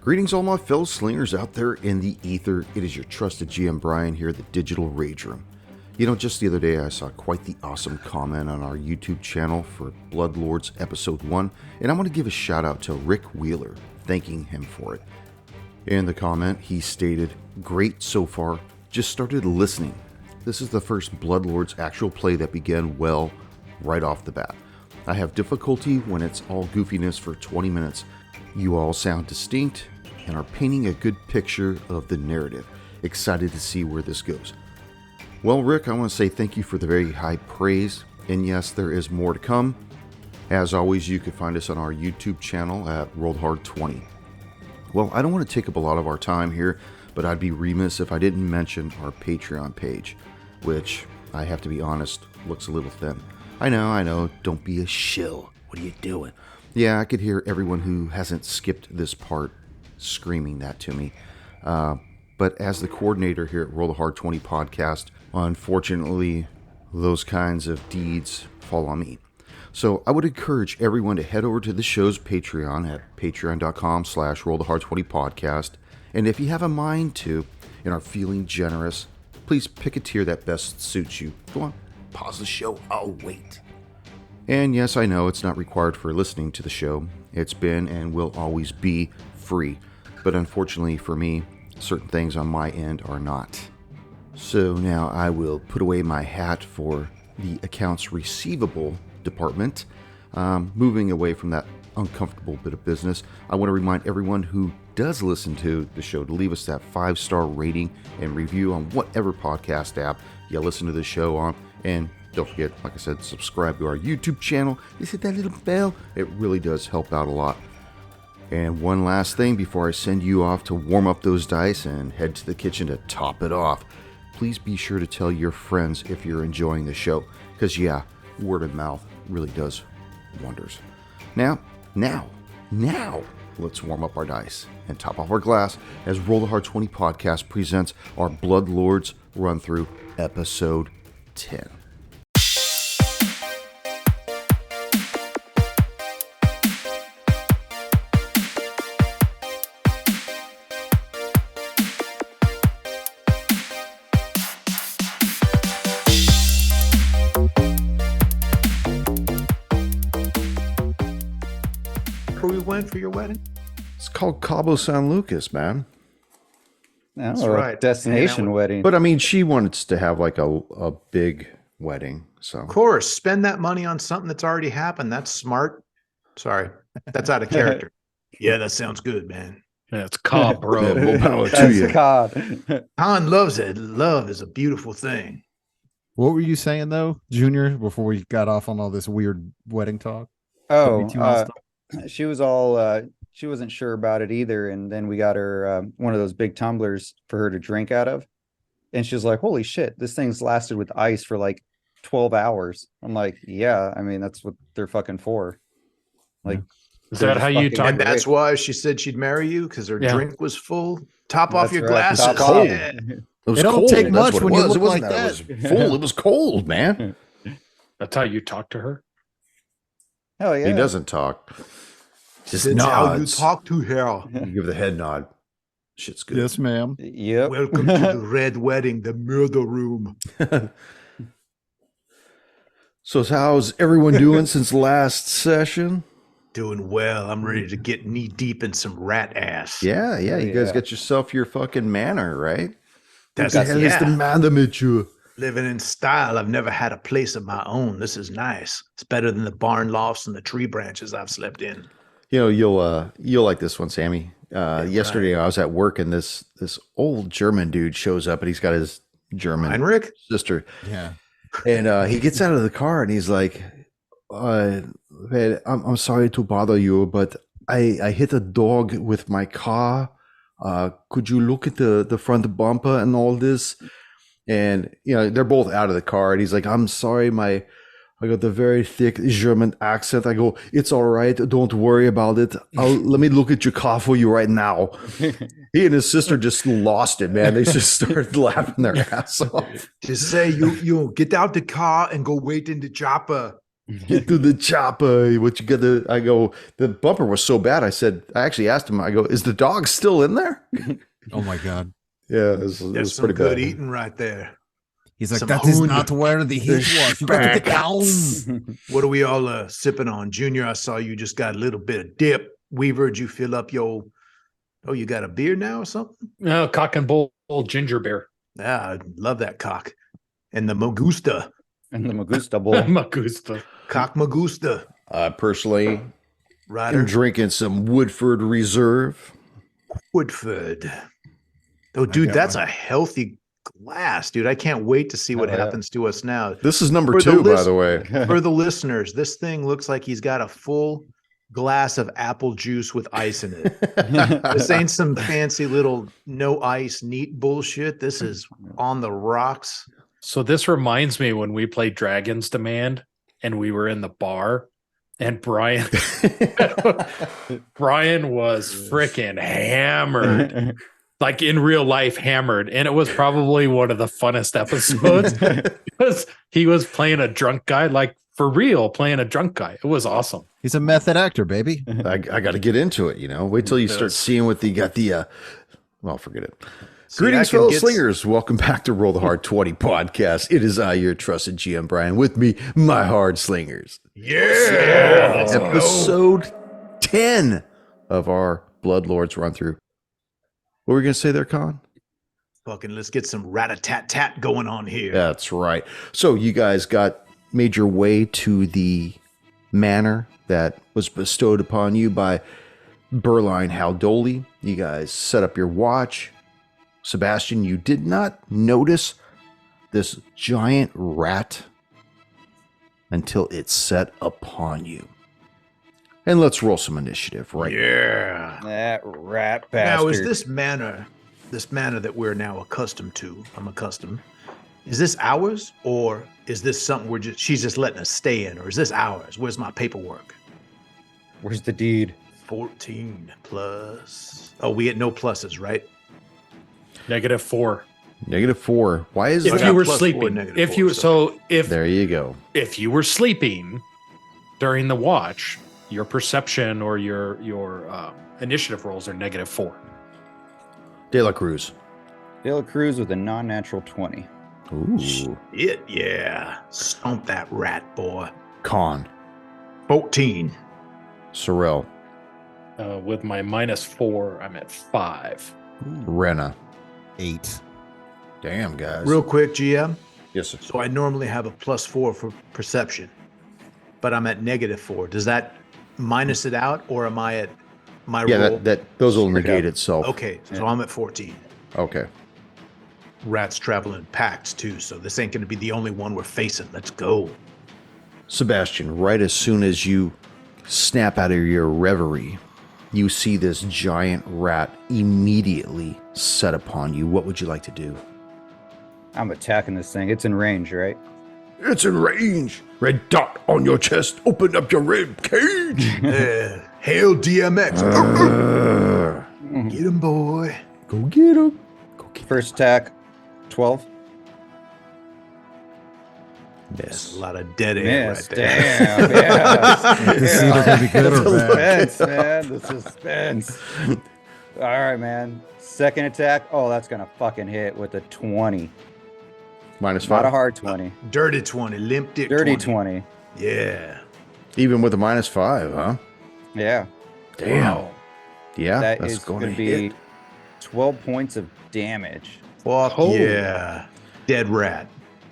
Greetings all my fellow slingers out there in the ether. It is your trusted GM Brian here at the Digital Rage Room. You know, just the other day I saw quite the awesome comment on our YouTube channel for Bloodlords Episode 1, and I want to give a shout out to Rick Wheeler, thanking him for it. In the comment, he stated, "Great so far, just started listening. This is the first Bloodlords actual play that began well right off the bat. I have difficulty when it's all goofiness for 20 minutes. You all sound distinct and are painting a good picture of the narrative. Excited to see where this goes." Well, Rick, I want to say thank you for the very high praise, and yes, there is more to come. As always, you can find us on our YouTube channel at RolledHard20. Well, I don't want to take up a lot of our time here, but I'd be remiss if I didn't mention our Patreon page, which, I have to be honest, looks a little thin. I know, don't be a shill. What are you doing? Yeah, I could hear everyone who hasn't skipped this part screaming that to me. But as the coordinator here at Roll the Hard 20 podcast, unfortunately, those kinds of deeds fall on me. So I would encourage everyone to head over to the show's Patreon at patreon.com/rollthehard20podcast. And if you have a mind to and are feeling generous, please pick a tier that best suits you. Go on, pause the show, I'll wait. And yes, I know it's not required for listening to the show. It's been and will always be free. But unfortunately for me, certain things on my end are not. So now I will put away my hat for the accounts receivable department. Moving away from that uncomfortable bit of business, I want to remind everyone who does listen to the show to leave us that 5-star rating and review on whatever podcast app you listen to the show on. And don't forget, like I said, subscribe to our YouTube channel. Just hit that little bell. It really does help out a lot. And one last thing before I send you off to warm up those dice and head to the kitchen to top it off, please be sure to tell your friends if you're enjoying the show. Because yeah, word of mouth really does wonders. Now, let's warm up our dice and top off our glass as Roll the Hard 20 podcast presents our Bloodlords run through episode 10. Where we went for your wedding? It's called Cabo San Lucas, man. That's right. Destination wedding. But I mean, she wants to have like a big wedding. So Of course, spend that money on something that's already happened. That's smart. Sorry, that's out of character. Yeah, that sounds good, man. That's cod, bro. Yeah, more power to That's you. cod. Han loves it. Love is a beautiful thing. What were you saying though, Junior, before we got off on all this weird wedding talk? Oh, she was all she wasn't sure about it either, and then we got her one of those big tumblers for her to drink out of, and she was like, "Holy shit, this thing's lasted with ice for like 12 hours." I'm like, "Yeah, I mean that's what they're fucking for." Like, Is that how you talk? And that's why she said she'd marry you, because her drink was full. Top off That's your right. glasses. Top off. Yeah. It was It don't cold. take That's much what when it you was. look It wasn't like that. that. It was full. It was cold, man. That's how you talk to her? Hell yeah. He doesn't talk. Just That's how you nods. talk to her. You give the head nod. Shit's good. Yes, ma'am. Yep. Welcome to the Red Wedding, the murder room. So how's everyone doing since last session? Doing well. I'm ready to get knee deep in some rat ass. Yeah. You guys Yeah. got yourself your fucking manor, right? That's What the hell is the manor, Mitchell? living in style. I've never had a place of my own. This is nice. It's better than the barn lofts and the tree branches I've slept in. You know, you'll like this one, Sammy. Yesterday I was at work and this old German dude shows up and he's got his German Heinrich? sister. Yeah. And he gets out of the car and he's like, "Man, I'm sorry to bother you, but I hit a dog with my car. Could you look at the front bumper and all this?" And you know, they're both out of the car and he's like, "I'm sorry, I got the very thick German accent." I go, "It's all right. Don't worry about it. Let me look at your car for you right now." He and his sister just lost it, man. They just started laughing their ass off. Just say you get out the car and go wait in the chopper. Get to the chopper. What you got to, I go, the bumper was so bad. I actually asked him, I go, is the dog still in there? Oh my god. Yeah, it That's was some pretty good bad. eating right there. He's like, Some that is Hund. not where the heat was. You got to get down. What are we all sipping on? Junior, I saw you just got a little bit of dip. Weaver, did you fill up your, oh, you got a beer now or something? No, cock and bull ginger beer. Yeah, I love that cock. And the Magusta. And the Magusta Bowl. Magusta. Cock Magusta. I personally am Ryder. drinking some Woodford Reserve. Woodford. Oh, dude, got that's one. a healthy glass, dude. I can't wait to see what Oh, yeah. happens to us now. This is number For the 2, by list- the way. For the listeners, this thing looks like he's got a full glass of apple juice with ice in it. This ain't some fancy little no ice neat bullshit. This is on the rocks. So this reminds me when we played Dragon's Demand and we were in the bar and Brian was freaking hammered. Like in real life hammered. And it was probably one of the funnest episodes because he was playing a drunk guy, like for real, playing a drunk guy. It was awesome. He's a method actor, baby. I got to get into it, you know. Wait till you start Yes. seeing what they got the, well, forget it. See, Greetings, I can fellow get- slingers. Welcome back to Roll the Hard 20 podcast. It is I, your trusted GM Brian, with me, my hard slingers. Yeah. let's go. Episode 10 of our Bloodlords run through. What were we going to say there, Con? Fucking let's get some rat-a-tat-tat going on here. That's right. So you guys made your way to the manor that was bestowed upon you by Berline Haldoli. You guys set up your watch. Sebastian, you did not notice this giant rat until it set upon you. And let's roll some initiative, right? Yeah. That rat bastard. Now, is this manner that we're now accustomed to, is this ours, or is this something she's just letting us stay in, or is this ours? Where's my paperwork? Where's the deed? 14 plus. Oh, we get no pluses, right? -4. -4. Why is If I that? got you were +4, sleeping, -4, so if There you go. if you were sleeping during the watch, your perception or your initiative rolls are -4. De La Cruz. De La Cruz with a non-natural 20. Ooh. Yeah. Stomp that rat, boy. Con. 14. Sorrel. With my -4, I'm at 5. Rena. 8. Damn, guys. Real quick, GM. Yes, sir. So I normally have a +4 for perception, but I'm at -4. Does that minus it out, or am I at my Yeah, roll? those will Straight negate up. itself. Okay, so I'm at 14. Okay. Rats travel in packs too, so this ain't going to be the only one we're facing. Let's go. Sebastian, right as soon as you snap out of your reverie, you see this giant rat immediately set upon you. What would you like to do? I'm attacking this thing. It's in range, right? It's in range. Red dot on your chest. Open up your rib cage. Hail DMX. Uh, Get him, boy. Go get him. Go get him. First attack, 12. That's a lot of dead air Miss. right there. Damn. Yeah. This is either gonna be good or bad. Suspense, man. The suspense. All right, man. Second attack. Oh, that's going to fucking hit with a 20. -5. Not a hard 20. Dirty 20, limp dick Dirty 20. 20. Yeah. Even with a -5, huh? Yeah. Damn. Yeah, That that's is going going to to hit. be 12 points of damage. Fuck Holy. yeah. Dead rat.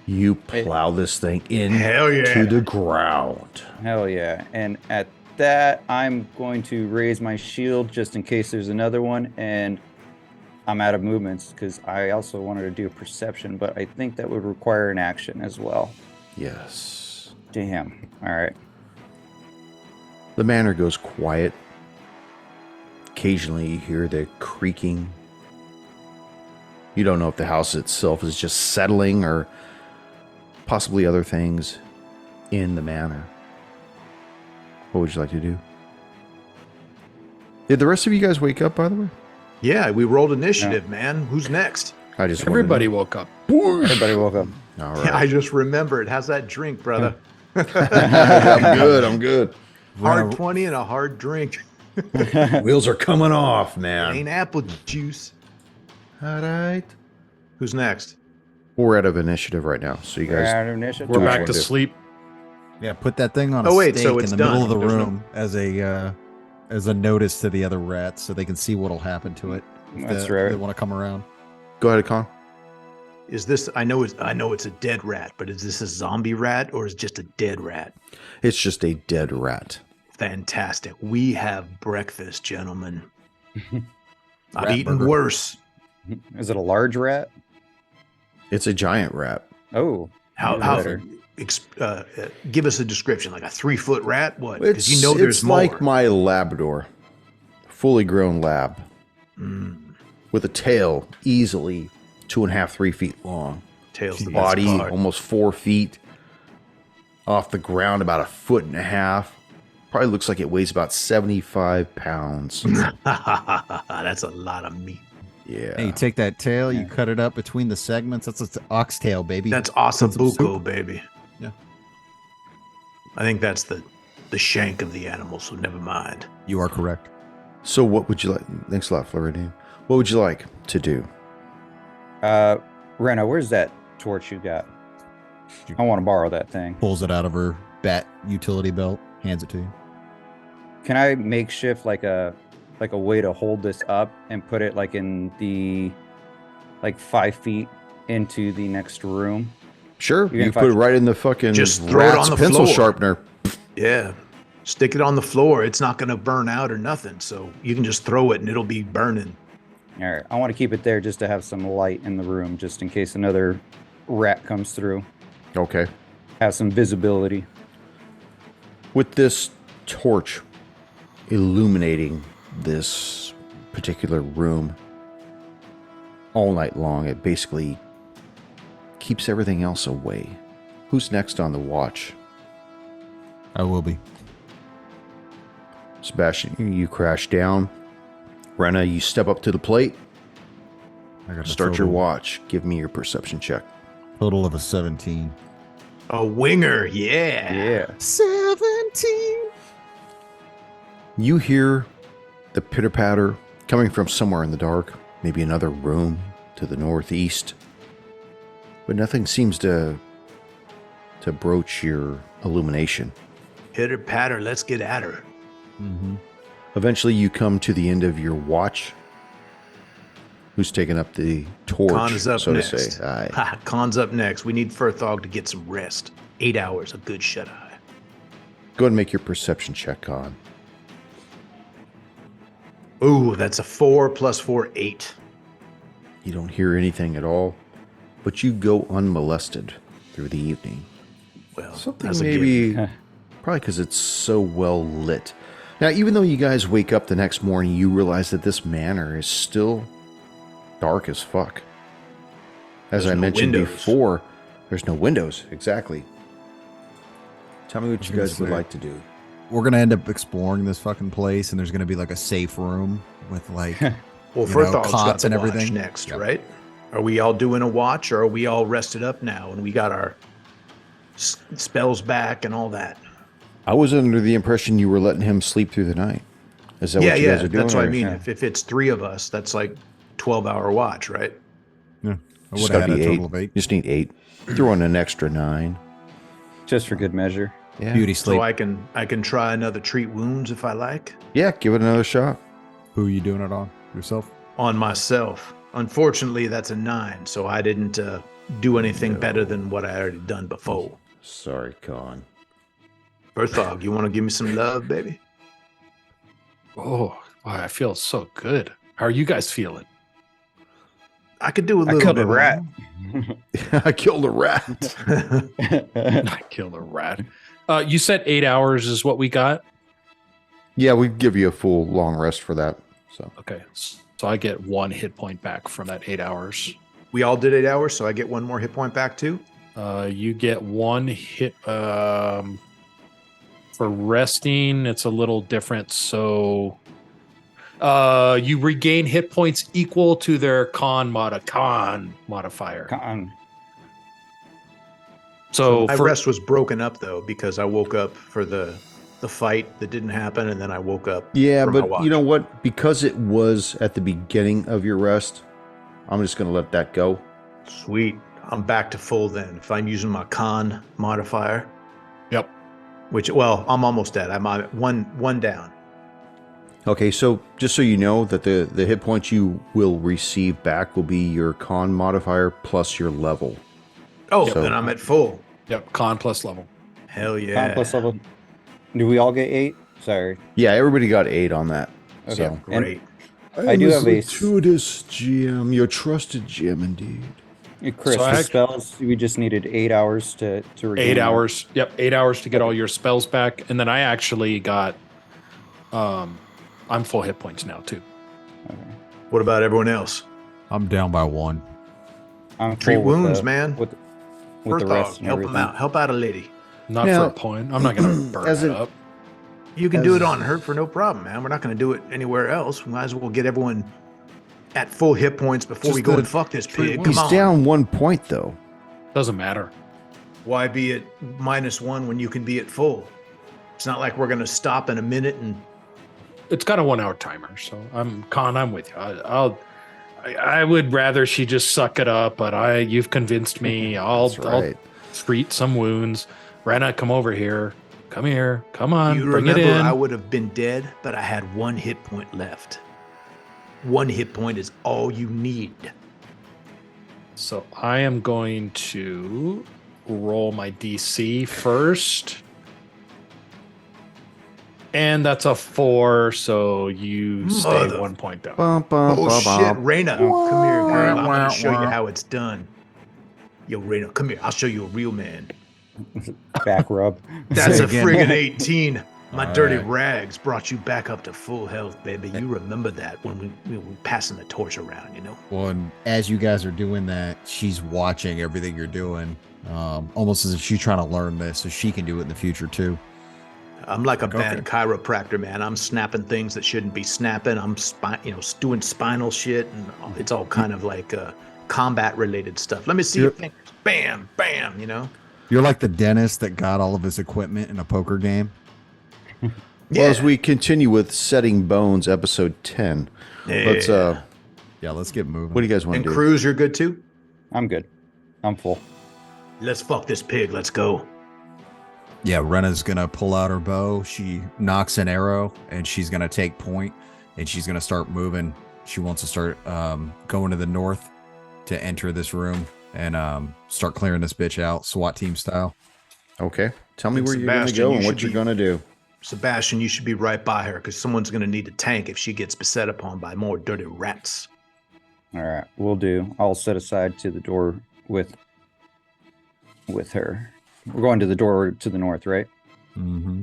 You plow this thing in Hell yeah. to the ground. Hell yeah. And at that, I'm going to raise my shield just in case there's another one. And I'm out of movements because I also wanted to do a perception, but I think that would require an action as well. Yes. Damn. All right. The manor goes quiet. Occasionally you hear the creaking. You don't know if the house itself is just settling or possibly other things in the manor. What would you like to do? Did the rest of you guys wake up, by the way? Yeah, we rolled initiative, man. Who's next? I just wanted to Everybody know. woke up. Whoosh! Everybody woke up. All Yeah, I right. just remembered. How's that drink, brother? I'm good. I'm good. Hard 20 and a hard drink. Wheels are coming off, It man. ain't apple juice. All right. Who's next? We're out of initiative right now, so you guys. Initiative. We're Which back one to do? sleep. Yeah, put that thing on Oh, a wait, stake so in it's the middle done. of the There's no- room as a notice to the other rats, so they can see what'll happen to it. If That's they right. want to come around. Go ahead, Con. Is this? I know it's a dead rat, but is this a zombie rat or is it just a dead rat? It's just a dead rat. Fantastic. We have breakfast, gentlemen. I've Rat eaten burger. worse. Is it a large rat? It's a giant rat. Oh, How? even How? better. Give us a description. Like a 3-foot rat? What? It's, Because you know there's it's more. like my Labrador, fully grown lab, Mm, with a tail easily 2.5, 3 feet long. tails the Body best part. almost 4 feet. Off the ground about 1.5 feet. Probably looks like it weighs about 75 pounds. That's a lot of meat. Yeah. Hey, you take that tail, you Yeah. cut it up between the segments. That's an oxtail, baby. That's Put some soup. ossobuco, baby. Yeah. I think that's the shank of the animal, so never mind. You are correct. So what would you like? Thanks a lot, Floridian. What would you like to do? Rena, where's that torch you got? I want to borrow that thing. Pulls it out of her bat utility belt, hands it to you. Can I makeshift like a way to hold this up and put it like in the 5 feet into the next room? Sure. Even You if put I- it right in the fucking Just throw it rat's on the pencil floor. sharpener. Yeah. Stick it on the floor. It's not going to burn out or nothing. So you can just throw it and it'll be burning. All right, I want to keep it there just to have some light in the room, just in case another rat comes through. Okay. Have some visibility. With this torch illuminating this particular room all night long, it basically keeps everything else away. Who's next on the watch? I will be. Sebastian, you crash down. Rena, you step up to the plate. I got a Start your total- watch. Give me your perception check. Total of a 17. A winger. Yeah. Yeah. 17. You hear the pitter patter coming from somewhere in the dark, maybe another room to the northeast, but nothing seems to broach your illumination. Pitter patter. Let's get at her. Mm-hmm. Eventually, you come to the end of your watch. Who's taking up the torch, Khan is up so next. to say? Aye. Ha, Khan's up next. We need Furthog to get some rest. 8 hours, a good shut eye. Go ahead and make your perception check, Khan. Ooh, that's a 4 plus 4, 8. You don't hear anything at all, but you go unmolested through the evening. Well, Something that's a maybe, given. probably because it's so well lit. Now, even though you guys wake up the next morning, you realize that this manor is still dark as fuck. As There's I no mentioned windows. before, there's no windows. Exactly. Tell me what you gonna guys would say. like to do. We're going to end up exploring this fucking place, and there's going to be like a safe room with like. Well, you know, Furthog's got cots the and watch everything. next, Yep. right? Are we all doing a watch, or are we all rested up now and we got our spells back and all that? I was under the impression you were letting him sleep through the night. Is that Yeah, what you yeah, guys are doing? that's what I or- mean. Yeah. If it's 3 of us, that's like 12-hour watch, right? Yeah, I Just would gotta have had a be total 8. of 8. You just need 8. Throw in an extra 9. Just for good measure. Yeah. Beauty sleep. So I can try another treat wounds if I like Yeah, give it another shot. Who are you doing it on? Yourself? on myself. Unfortunately, that's a 9, so I didn't do anything better than what I already done before. Sorry, Con. Furthog, you want to give me some love, baby? Oh, I feel so good. How are you guys feeling? I could do a I little killed bit a rat. I killed a rat. I killed a rat. You said 8 hours is what we got. Yeah, we give you a full long rest for that. So Okay, so I get 1 hit point back from that 8 hours. We all did 8 hours, so I get 1 more hit point back too. You get 1 hit for resting. It's a little different. So you regain hit points equal to their con modifier. Con. So my for rest was broken up though because I woke up for the fight that didn't happen, and then I woke up. Yeah, for my but watch. you know what? Because it was at the beginning of your rest, I'm just going to let that go. Sweet. I'm back to full then. If I'm using my con modifier, yep. which I'm almost at. I'm at one down. Okay, so just so you know that the hit points you will receive back will be your con modifier plus your level. Oh, So- then I'm at full. Yep. Con plus level. Hell yeah. Con plus level. Do we all get 8? Sorry. Yeah, everybody got 8 on that. Okay. So And Great. I do have a gratuitous GM, your trusted GM indeed. Chris, So the spells, we just needed 8 hours to regain 8 that. hours. Yep. 8 hours to get all your spells back. And then I actually got, I'm full hit points now too. Okay. What about everyone else? I'm down by 1. I'm Treat full with wounds, the- man. With the Berthog, rest and help everything. them out. Help out a lady. Not Now- for a point. I'm not going to burn As it a- up. You can do As- it on hurt for no problem, man. We're not going to do it anywhere else. We might as well get everyone at full hit points before Just we go the and fuck this treat pig. wounds. Come He's on. down 1 point though. Doesn't matter. Why be at -1 when you can be at full? It's not like we're going to stop in a minute and It's got a 1 hour timer. So I'm with you. I would rather she just suck it up, but you've convinced me. I'll right. treat some wounds. Renna, come over here. Come here. Come on. you Bring it remember in. I would have been dead, but I had 1 hit point left. 1 hit point is all you need. So I am going to roll my DC first. And that's a 4, so you stay Mother- 1 point down. Bum, bum, Oh bum, shit, bum. Raina, come here, girl. I'm Wah, gonna show you wah. how it's done. Yo, Raina, come here. I'll show you a real man. Back rub. That's Say a again. friggin' 18. My All dirty right. rags brought you back up to full health, baby. You remember that when we were passing the torch around, you know? Well, and as you guys are doing that, she's watching everything you're doing, almost as if she's trying to learn this so she can do it in the future too. I'm like a Okay. bad chiropractor, man. I'm snapping things that shouldn't be snapping. I'm doing spinal shit, and it's all kind of like combat related stuff. Let me see your fingers. Bam, bam. You know. You're like the dentist that got all of his equipment in a poker game. Well, as we continue with Setting Bones, episode 10, let's Yeah, let's get moving. what do you guys want And to do? Cruz, you're good too. I'm good. I'm full. Let's fuck this pig. Let's go. Yeah, Rena's gonna pull out her bow. She knocks an arrow, and she's gonna take point, and she's gonna start moving. She wants to start going to the north to enter this room and start clearing this bitch out, SWAT team style. Okay, tell me And where you're going to Sebastian, go you and what should you're be- going to do. Sebastian, you should be right by her because someone's going to need a tank if she gets beset upon by more dirty rats. All right, we'll do. I'll set aside to the door with her. We're going to the door to the north, right? Mm-hmm.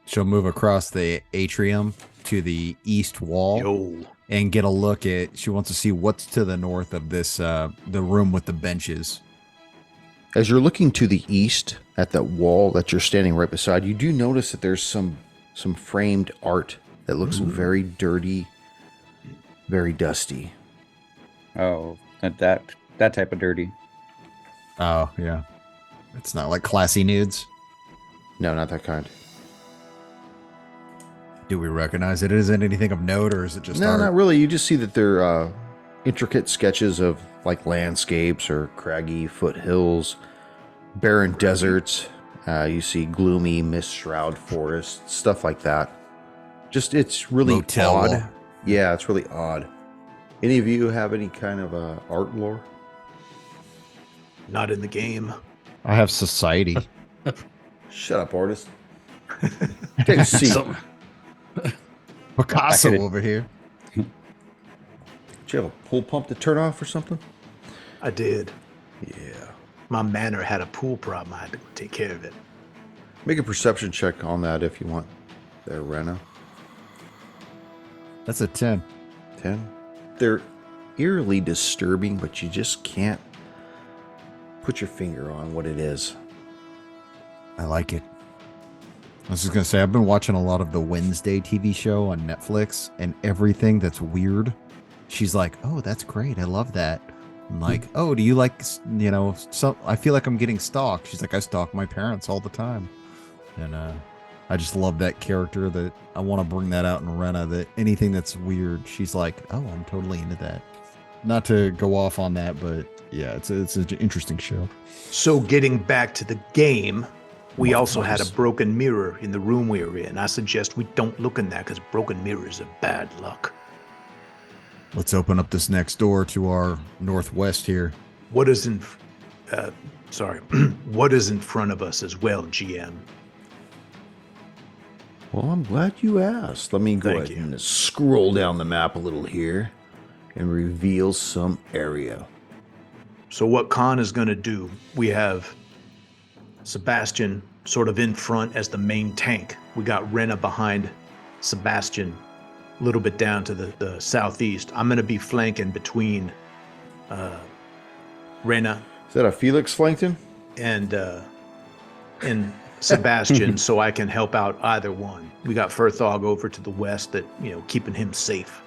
She'll move across the atrium to the east wall Yo. and get a look at. She wants to see what's to the north of this, the room with the benches. As you're looking to the east at that wall that you're standing right beside, you do notice that there's some framed art that looks very dirty, very dusty. Oh, that type of dirty. Oh yeah, it's not like classy nudes. No, not that kind. Do we recognize it? Is it anything of note, or is it just No, art? not really. You just see that they're intricate sketches of like landscapes or craggy foothills, barren deserts. You see gloomy mist shroud forests, stuff like that. Just it's really Motel odd. wall. Yeah, it's really odd. Any of you have any kind of art lore? Not in the game. I have society. Shut up, artist. Take a seat. Some- Picasso I could- over here. Do you have a pool pump to turn off or something? I did. Yeah. My manor had a pool problem. I had to go take care of it. Make a perception check on that if you want. There, Rena. That's a 10. 10. They're eerily disturbing, but you just can't put your finger on what it is. I like it. I was just gonna say I've been watching a lot of the Wednesday TV show on Netflix, and everything that's weird, she's like, "Oh, that's great. I love that." I'm like, oh, do you like, so I feel like I'm getting stalked. She's like, I stalk my parents all the time. And I just love that character that I want to bring that out in Rena, that anything that's weird, she's like, oh, I'm totally into that. Not to go off on that, but yeah, it's an interesting show. So getting back to the game, we also had a Motherfuckers. broken mirror in the room we were in. I suggest we don't look in that because broken mirrors are bad luck. Let's open up this next door to our northwest here. What is in, what is in front of us as well, GM? Well, I'm glad you asked. Let me go Thank ahead you. and scroll down the map a little here and reveal some area. So what Khan is going to do, we have Sebastian sort of in front as the main tank. We got Rena behind Sebastian, a little bit down to the southeast. I'm going to be flanking between Rena Is that a Felix Flankton? and Sebastian, so I can help out either one. We got Furthog over to the west, that keeping him safe.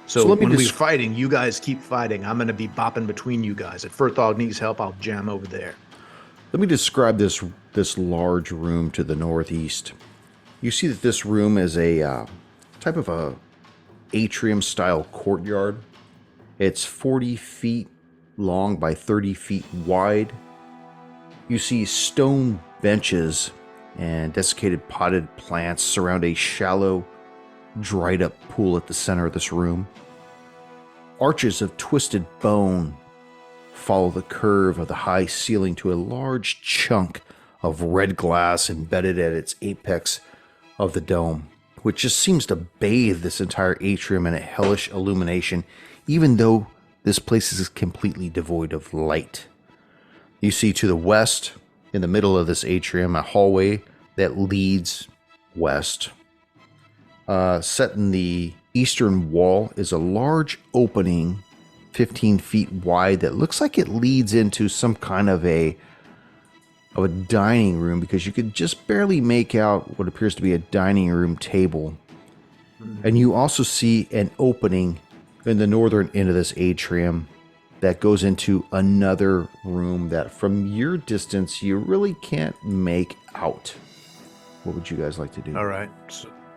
So let me when we're just- fighting, you guys keep fighting. I'm going to be bopping between you guys. If Furthog needs help, I'll jam over there. Let me describe this large room to the northeast. You see that this room is a type of a atrium-style courtyard. It's 40 feet long by 30 feet wide. You see stone benches and desiccated potted plants surround a shallow, dried-up pool at the center of this room. Arches of twisted bone follow the curve of the high ceiling to a large chunk of red glass embedded at its apex of the dome, which just seems to bathe this entire atrium in a hellish illumination, even though this place is completely devoid of light. You see to the west, in the middle of this atrium, a hallway that leads west. Set in the eastern wall is a large opening 15 feet wide that looks like it leads into some kind of a dining room, because you could just barely make out what appears to be a dining room table. And you also see an opening in the northern end of this atrium that goes into another room that from your distance you really can't make out. What would you guys like to do? All right.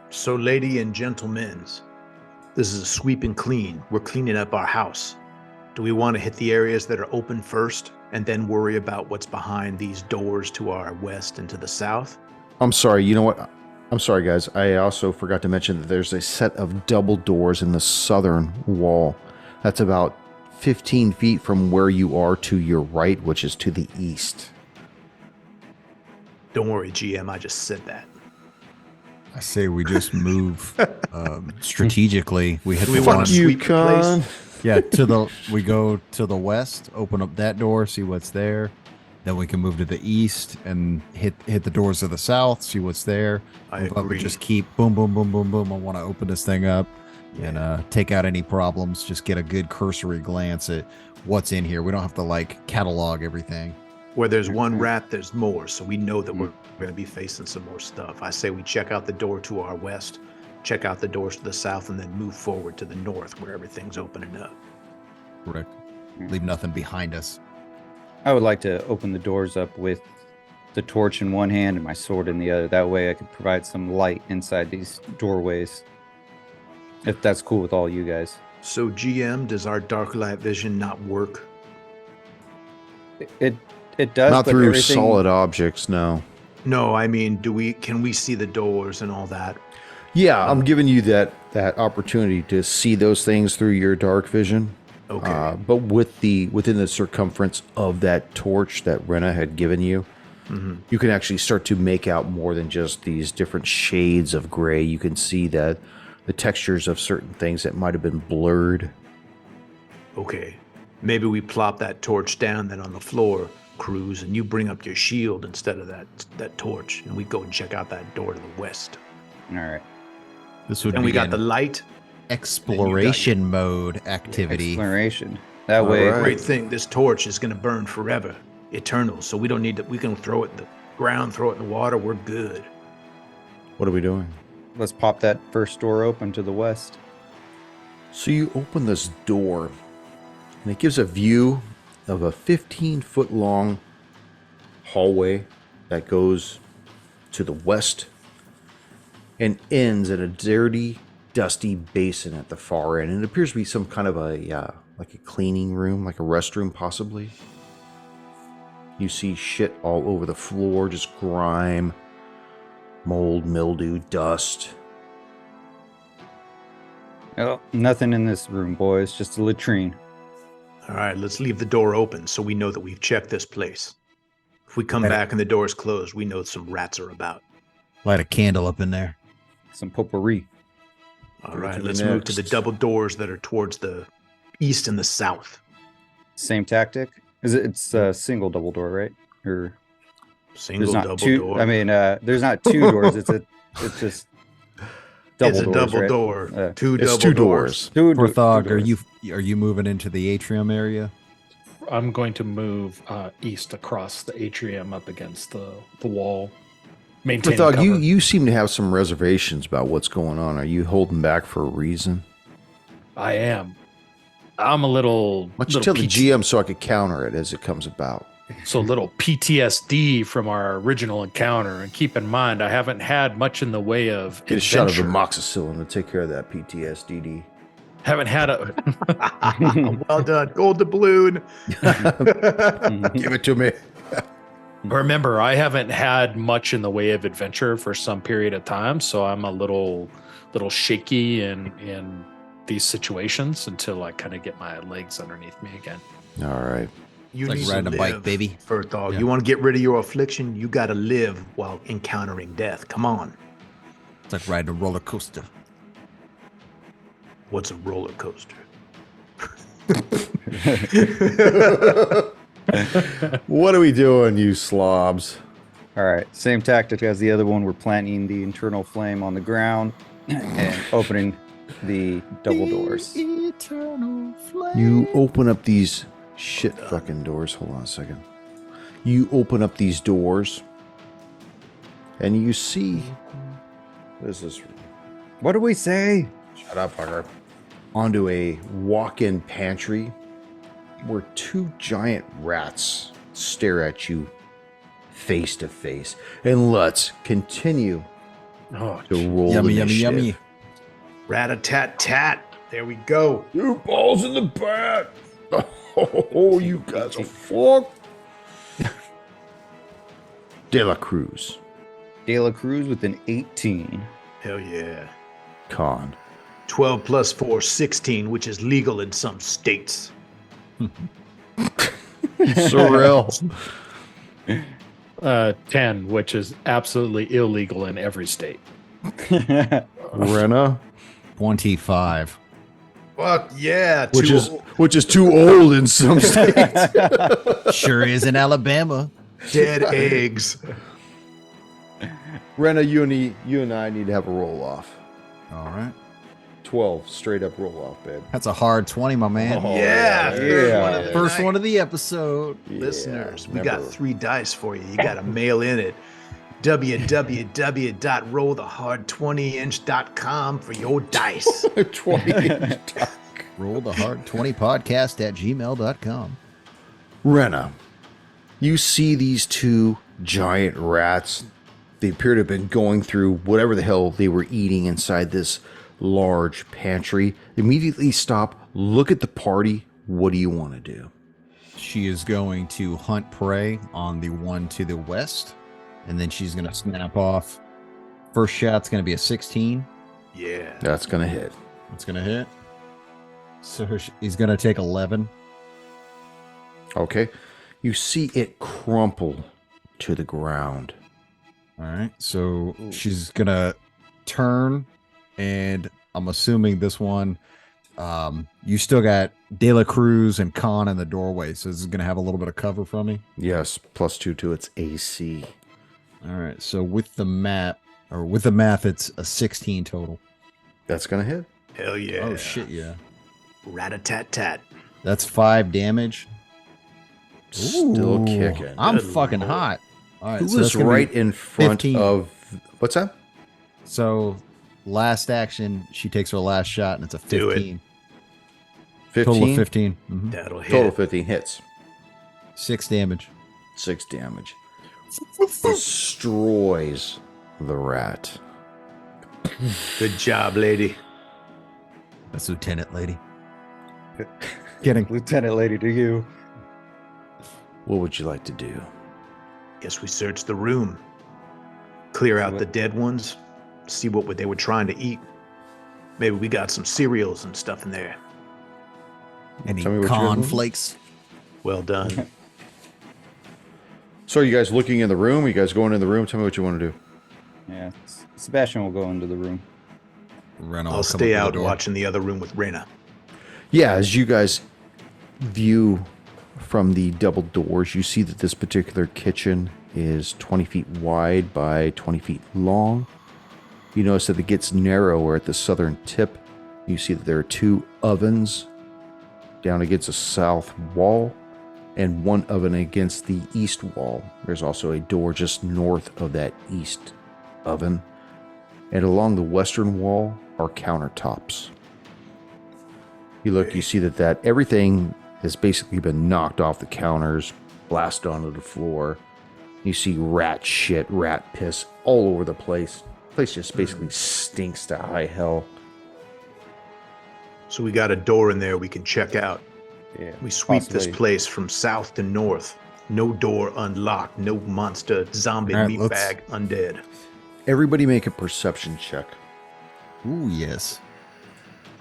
So lady and gentlemen, this is a sweep and clean. We're cleaning up our house. Do we want to hit the areas that are open first and then worry about what's behind these doors to our west and to the south? I'm sorry, you know what? I'm sorry, guys. I also forgot to mention that there's a set of double doors in the southern wall. That's about 15 feet from where you are to your right, which is to the east. Don't worry, GM, I just said that. I say we just move strategically. We hit Do we the want one. to sweep the Con. place? Yeah, we go to the west, open up that door, see what's there. Then we can move to the east and hit the doors of the south, see what's there. I But we agree. just keep boom, boom, boom, boom, boom. I want to open this thing up and take out any problems. Just get a good cursory glance at what's in here. We don't have to like catalog everything. Where there's one rat, there's more. So we know that we're going to be facing some more stuff. I say we check out the door to our west, check out the doors to the south, and then move forward to the north where everything's opening up. Correct. Leave nothing behind us. I would like to open the doors up with the torch in one hand and my sword in the other. That way I could provide some light inside these doorways. If that's cool with all you guys. So GM, does our dark light vision not work? It does, Not but through everything- solid objects, no. No, I mean, can we see the doors and all that? Yeah, I'm giving you that opportunity to see those things through your dark vision. Okay. But within the circumference of that torch that Rena had given you, you can actually start to make out more than just these different shades of gray. You can see that the textures of certain things that might have been blurred. Okay. Maybe we plop that torch down then on the floor, Cruz, and you bring up your shield instead of that torch, and we go and check out that door to the west. All right. This would And be we got an the light. exploration mode activity. Exploration. That All way, right. Great thing. This torch is going to burn forever, eternal. So we don't need to. We can throw it in the ground, throw it in the water. We're good. What are we doing? let's pop that first door open to the west. So you open this door, And it gives a view of a 15-foot long hallway that goes to the west and ends at a dirty, dusty basin at the far end. And it appears to be some kind of a like a cleaning room, like a restroom possibly. You see shit all over the floor, just grime, mold, mildew, dust. Oh, nothing in this room, boys. Just a latrine. All right, let's leave the door open so we know that we've checked this place. If we come back and the door's closed, we know some rats are about. Light a candle up in there. Some potpourri. All Go right, to the let's move to the next. double doors that are towards the east and the south. Same tactic. It's a single double door, right? Or Single, there's not double two. door. I mean, there's not two doors. It's just double it's a doors, double right? door. Two It's double two doors. doors. Porthog, two doors. are you moving into the atrium area? I'm going to move east across the atrium up against the wall. Maintaining Porthog, cover. you seem to have some reservations about what's going on. Are you holding back for a reason? I am. I'm a little. Why don't you little tell the GM so I could counter it as it comes about? So a little PTSD from our original encounter, and keep in mind I haven't had much in the way of Get a shot of adventure. amoxicillin to take care of that PTSD. Haven't had a. Well done. Gold doubloon. Give it to me. Remember, I haven't had much in the way of adventure for some period of time, so I'm a little shaky in these situations until I kind of get my legs underneath me again. All right. You It's like riding a bike, baby. Furthog. Yeah. You want to get rid of your affliction? You got to live while encountering death. Come on. It's like riding a roller coaster. What's a roller coaster? What are we doing, you slobs? All right, same tactic as the other one. We're planting the internal flame on the ground and opening the double doors. You open up these shit fucking doors. Hold on a second. You open up these doors and you see. What is this? What do we say? Shut up, fucker. Onto a walk-in pantry where two giant rats stare at you face to face. And let's continue Oh, to roll Yummy, yummy, initiative. yummy. Rat-a-tat-tat. There we go. Two balls in the bat. Oh, you guys are fucked. De La Cruz. De La Cruz with an 18. Hell yeah. Con. 12 plus 4, 16, which is legal in some states. Surreal. 10, which is absolutely illegal in every state. Rena. 25. Fuck yeah. Which is too old in some states. Sure is in Alabama. dead eggs. Rena, you and I need to have a roll off. All right. 12 straight up roll off, babe. That's a hard 20, my man. Oh, Yeah. yeah. One of the First night. one of the episode. Listeners, we remember. got 3 dice for you. You got to mail in at www.rollthehard20inch.com for your dice. 20. Roll the hard 20 podcast at gmail.com. Rena, you see these two giant rats. They appear to have been going through whatever the hell they were eating inside this large pantry. Immediately stop, look at the party. What do you want to do? She is going to hunt prey on the one to the west, and then she's going to snap off. First shot's going to be a 16. Yeah. That's going to hit. It's going to hit. So he's going to take 11. Okay. You see it crumple to the ground. All right. So she's going to turn, and I'm assuming this one, you still got De La Cruz and Khan in the doorway. So this is going to have a little bit of cover from me. Yes, +2 to its AC. All right. So with the math, it's a 16 total. That's going to hit. Hell yeah. Oh, shit. Yeah. Rat-a-tat-tat. That's 5 damage. Still Ooh, kicking. I'm Good fucking lord. hot. All right. Who so is that's gonna be- right in front 15. of... What's that? So last action, she takes her last shot, and it's a Do it. 15. Total of 15? 15. Mhm. That'll hit. Total 15 hits. 6 damage. 6 damage. Destroys the rat. Good job, lady. That's Lieutenant Lady. Kidding. Lieutenant Lady, to you. What would you like to do? Guess we search the room. Clear out the dead ones. See what they were trying to eat. Maybe we got some cereals and stuff in there. Any Tell me what you're doing. cornflakes? Well done. So are you guys looking in the room? Are you guys going in the room? Tell me what you want to do. Yeah. Sebastian will go into the room. Reno I'll will come stay up to out the door. watching the other room with Reyna. Yeah, as you guys view from the double doors, you see that this particular kitchen is 20 feet wide by 20 feet long. You notice that it gets narrower at the southern tip. You see that there are 2 ovens down against the south wall and 1 oven against the east wall. There's also a door just north of that east oven. And along the western wall are countertops. You look, you see that everything has basically been knocked off the counters, blasted onto the floor. You see rat shit, rat piss all over the place. The place just basically stinks to high hell. So we got a door in there we can check out. Yeah. We sweep this possibly. place from south to north. No door unlocked. No monster, zombie, All right, meat let's- bag, undead. Everybody make a perception check. Ooh, yes.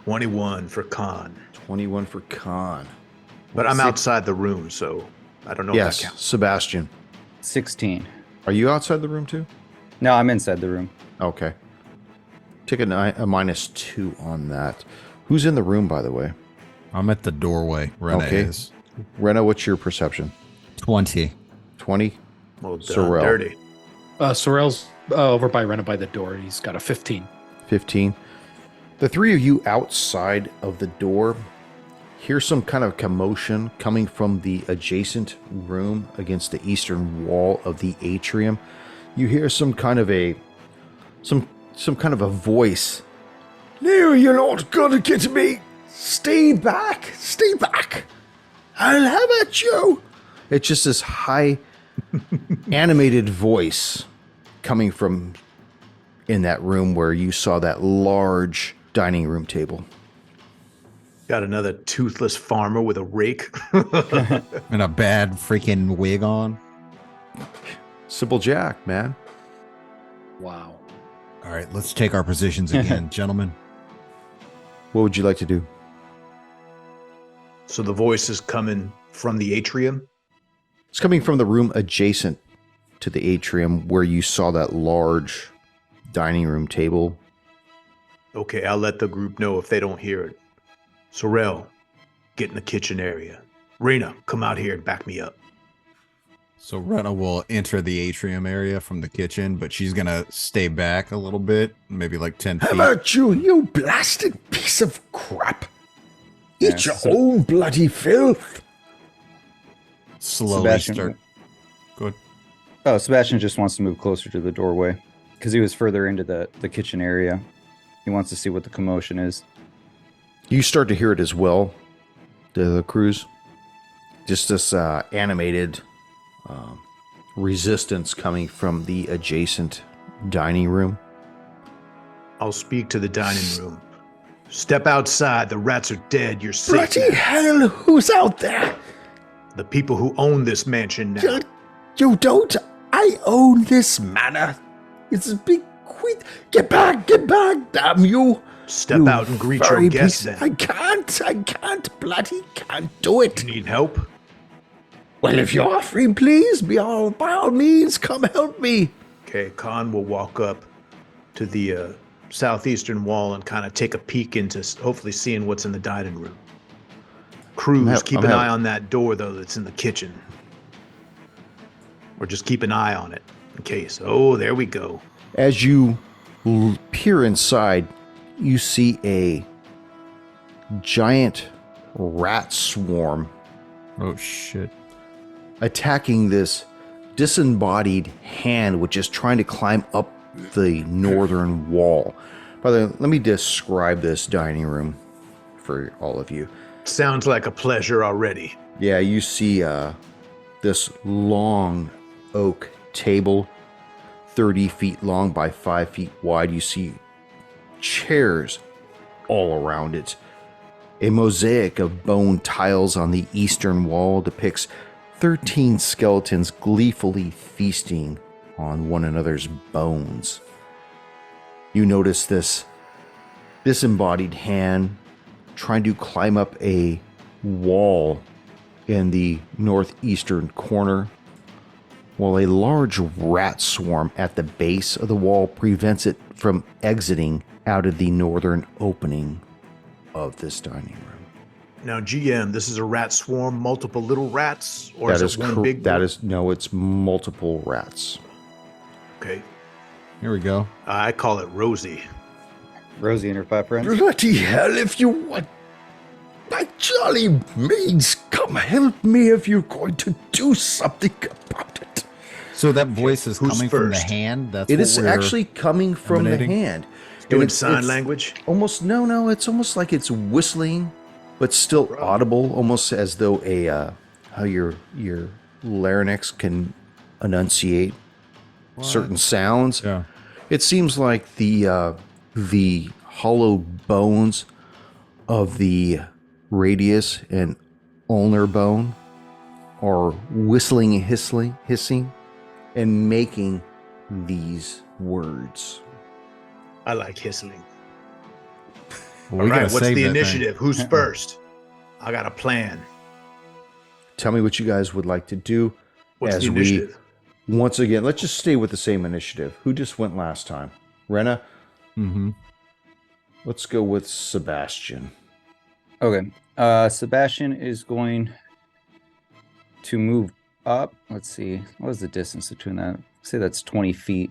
21 for Khan. 21 for Khan. But I'm outside the room, so I don't know if Yes, that counts. Sebastian. 16. Are you outside the room too? No, I'm inside the room. Okay. Take a -2 on that. Who's in the room, by the way? I'm at the doorway. Rena Okay. is. Rena, what's your perception? 20. 20? Well done, Sorrel. dirty. Sorrel's over by Rena by the door. He's got a 15. 15. The 3 of you outside of the door hear some kind of commotion coming from the adjacent room against the eastern wall of the atrium. You hear some kind of a voice. No, you're not gonna get me. Stay back. Stay back. I'll have at you. It's just this high animated voice coming from in that room where you saw that large dining room table. Got another toothless farmer with a rake. And a bad freaking wig on. Simple Jack, man. Wow. All right, let's take our positions again, gentlemen. What would you like to do? So the voice is coming from the atrium. It's coming from the room adjacent to the atrium where you saw that large dining room table. Okay, I'll let the group know if they don't hear it. Sorrel, get in the kitchen area. Rena, come out here and back me up. So Rena will enter the atrium area from the kitchen, but she's going to stay back a little bit, maybe like 10 How feet. about you, you blasted piece of crap? Eat Yeah, your so- own bloody filth. Slowly Sebastian- start. Good. Oh, Sebastian just wants to move closer to the doorway because he was further into the kitchen area. He wants to see what the commotion is. You start to hear it as well, the cruise. Just this animated resistance coming from the adjacent dining room. I'll speak to the dining room. Step outside. The rats are dead. You're safe. Bloody now. hell, who's out there? The people who own this mansion now. You don't. I own this manor. It's a big quid. Get back, damn you. Step You out and greet your furry guests piece- then. I can't, bloody can't do it. You need help? Well, if you're offering, please, by all means, come help me. Okay, Khan will walk up to the southeastern wall and kind of take a peek into hopefully seeing what's in the dining room. Cruz, keep an eye on that door, though, that's in the kitchen. Or just keep an eye on it in case. Oh, there we go. As you peer inside, you see a giant rat swarm Oh, shit. attacking this disembodied hand, which is trying to climb up the northern wall. By the way, let me describe this dining room for all of you. Sounds like a pleasure already. Yeah, you see this long oak table, 30 feet long by 5 feet wide. You see chairs all around it. A mosaic of bone tiles on the eastern wall depicts 13 skeletons gleefully feasting on one another's bones. You notice this disembodied hand trying to climb up a wall in the northeastern corner, while a large rat swarm at the base of the wall prevents it from exiting out of the northern opening of this dining room. Now, GM, this is a rat swarm, multiple little rats, or is it one big? No, it's multiple rats. Okay. Here we go. I call it Rosie. Rosie and her 5 friends. Bloody hell, if you want. By jolly maids, come help me if you're going to do something about it. So that voice is Who's coming from the first? hand. That's It what is we're actually coming from emanating? the hand. Doing And sign language? Almost, no, it's almost like it's whistling, but still audible, almost as though how your larynx can enunciate certain sounds. Yeah. It seems like the hollow bones of the radius and ulnar bone are whistling and hissing, and making these words. I like hissing. Well, All we right, gotta what's save the that thing. initiative? Who's first? I got a plan. Tell me what you guys would like to do. What's as the initiative? Once again, let's just stay with the same initiative. Who just went last time? Rena? Mm-hmm. Let's go with Sebastian. Okay. Sebastian is going to move up. Let's see. What is the distance between that? Say that's 20 feet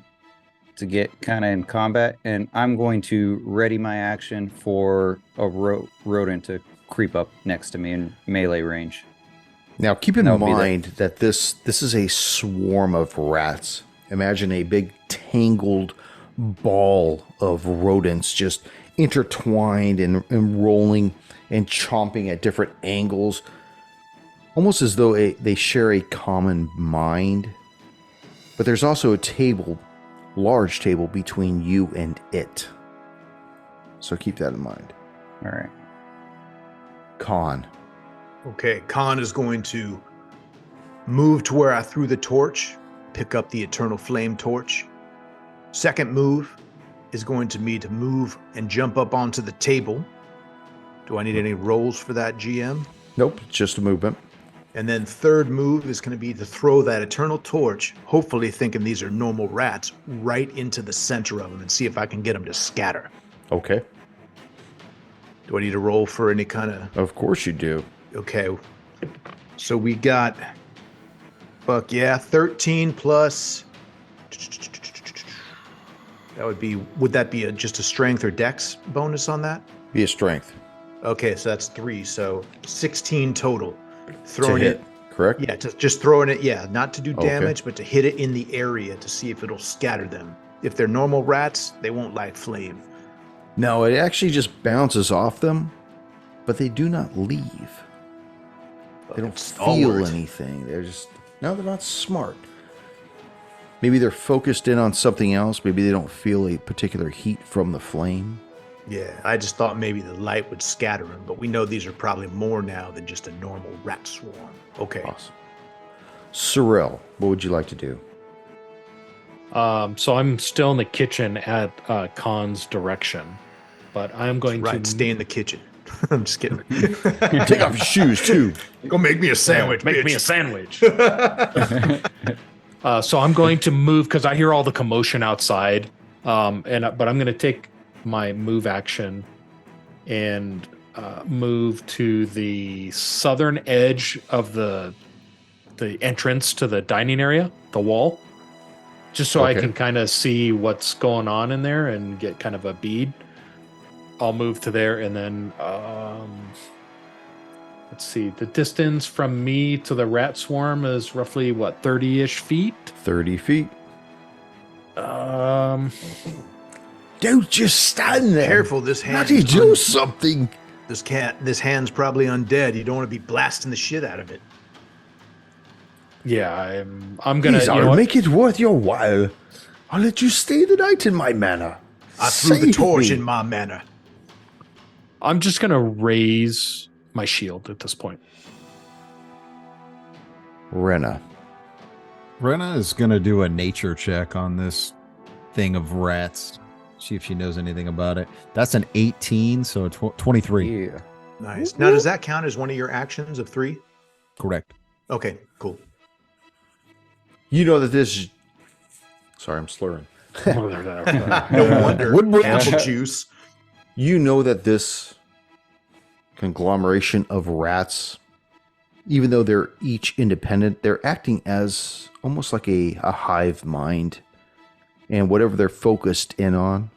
to get kind of in combat. And I'm going to ready my action for a rodent to creep up next to me in melee range. Now, keep in That'll be mind that this is a swarm of rats. Imagine a big tangled ball of rodents just intertwined and rolling and chomping at different angles, almost as though they share a common mind. But there's also a large table between you and it. So keep that in mind. All right. Khan. Okay, Khan is going to move to where I threw the torch, pick up the Eternal Flame torch. Second move is going to be to move and jump up onto the table. Do I need any rolls for that, GM? Nope, just a movement. And then third move is going to be to throw that Eternal torch, hopefully thinking these are normal rats, right into the center of them and see if I can get them to scatter. Okay. Do I need to roll for any kind of... Of course you do. Okay, so we got, 13 plus, would that be just a strength or dex bonus on that? Be a strength. Okay, so that's 3, so 16 total. To Throwing hit, it, correct? yeah, just throwing it, yeah, not to do Okay. damage, but to hit it in the area to see if it'll scatter them. If they're normal rats, they won't light flame. No, it actually just bounces off them, but they do not leave. They don't feel Stalwart. anything. They're not smart. Maybe they're focused in on something else. Maybe they don't feel a particular heat from the flame. Yeah, I just thought maybe the light would scatter them, but we know these are probably more now than just a normal rat swarm. Okay. Awesome. Sorrel, what would you like to do? So I'm still in the kitchen at Khan's direction, but I'm going Right, to stay in the kitchen. I'm just kidding. Take off your shoes, too. Go make me a sandwich, Make bitch. me a sandwich. So I'm going to move because I hear all the commotion outside. But I'm going to take my move action and move to the southern edge of the entrance to the dining area, the wall, just so I Okay. can kind of see what's going on in there and get kind of a bead. I'll move to there and then let's see. The distance from me to the rat swarm is roughly 30-ish feet. 30 feet. Don't just stand there. Careful, this hand. Bloody do something. This hand's probably undead. You don't want to be blasting the shit out of it. Yeah, I'm gonna. Please, You know I'll what? make it worth your while. I'll let you stay the night in my manor. I threw the Save torch me. in my manor. I'm just gonna raise my shield at this point. Rena. Rena is gonna do a nature check on this thing of rats. See if she knows anything about it. That's an 18, so 23. Yeah. Nice. Now, does that count as one of your actions of 3? Correct. Okay, cool. You know that this. Sorry, I'm slurring. No wonder. Woodbridge. Apple juice. You know that this conglomeration of rats, even though they're each independent, they're acting as almost like a hive mind. And whatever they're focused in on,